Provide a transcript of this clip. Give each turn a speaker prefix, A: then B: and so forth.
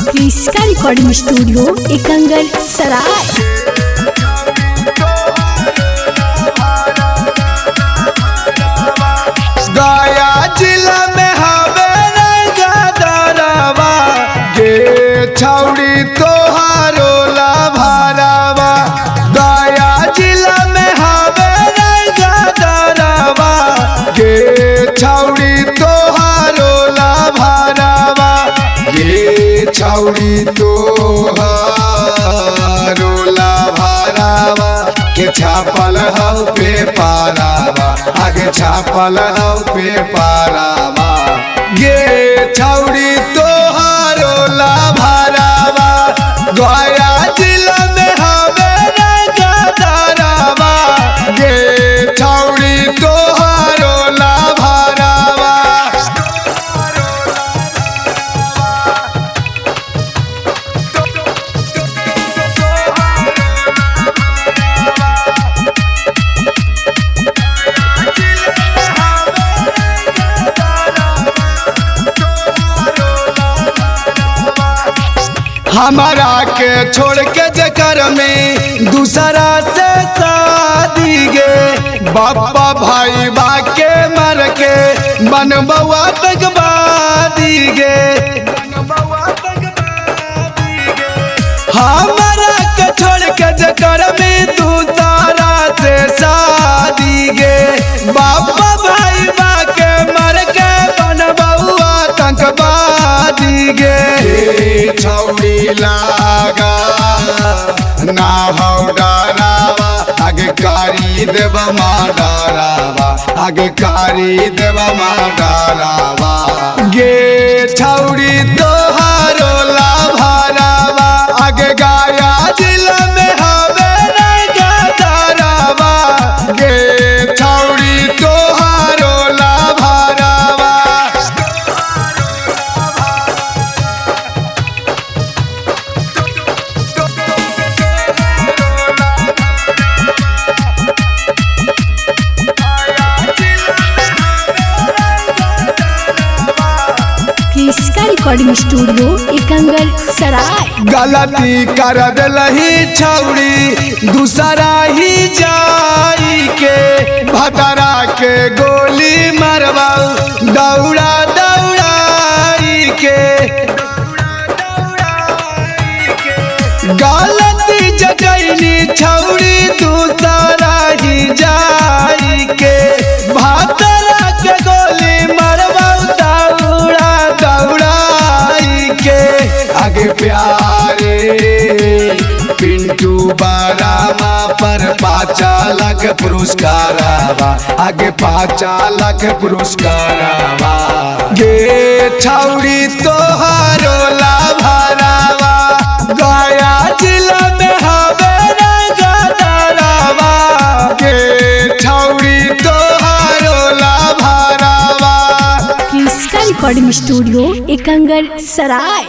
A: क्रिस्का recording studio Ekangar सराय।
B: गया जिला में हवे गदरवा गे छौड़ी तोहारो लाभरवा। गया जिला में हवे गदरवा गे छौड़ी तोहारो लाभरवा। गे छौड़ी तोहारो लाभरवा के छापल हौ पे पारावा। आगे छापल हौ पे पारावा गे छौड़ी तोहारो लाभरवा। गया जिला में हवे गदरवा गे छौड़ी तोहारो लाभरवा। हमारा के छोड़ के जकर में दूसरा से शादी गे बाबा भाई बा के मर के बनबवा तकबादी गे। हमारा के छोड़ के जकर में दूसरा से शादी गे बाबा भाई बा के मर के बनबवा तकबादी गे। छौड़ी लागा ना हौ डरावा आगे कारी देव माँ डरावा। आगे कारी देव माँ डरावा गे छौड़ी तोहारो लाभरवा। आगे गया जिला में हवे गदरवा गे छौड़ी तोहारो लाभरवा।
A: क्रिस्का रिकॉर्डिंग स्टूडियो एकंगर सराय।
B: गलती कर दिलही छौड़ी दूसरा ही जाई के भदरा के गोली मरवाऊ दौड़ा दौड़ाई के। गलती जगैनी छौड़ी दूसरा ही जाई के भदरा के गोली मरवाऊ दौड़ा दौड़ाई के। आगे प्यारे पिंटू बारामा पर 5 लाख पुरस्कारावा। आगे 5 लाख पुरस्कारावा गे छौड़ी तोहारो लाभरवा। गया जिला में हवे गदरवा गे छौड़ी तोहारो लाभरवा।
A: क्रिस्का रिकॉर्डिंग स्टूडियो एकंगर सराय।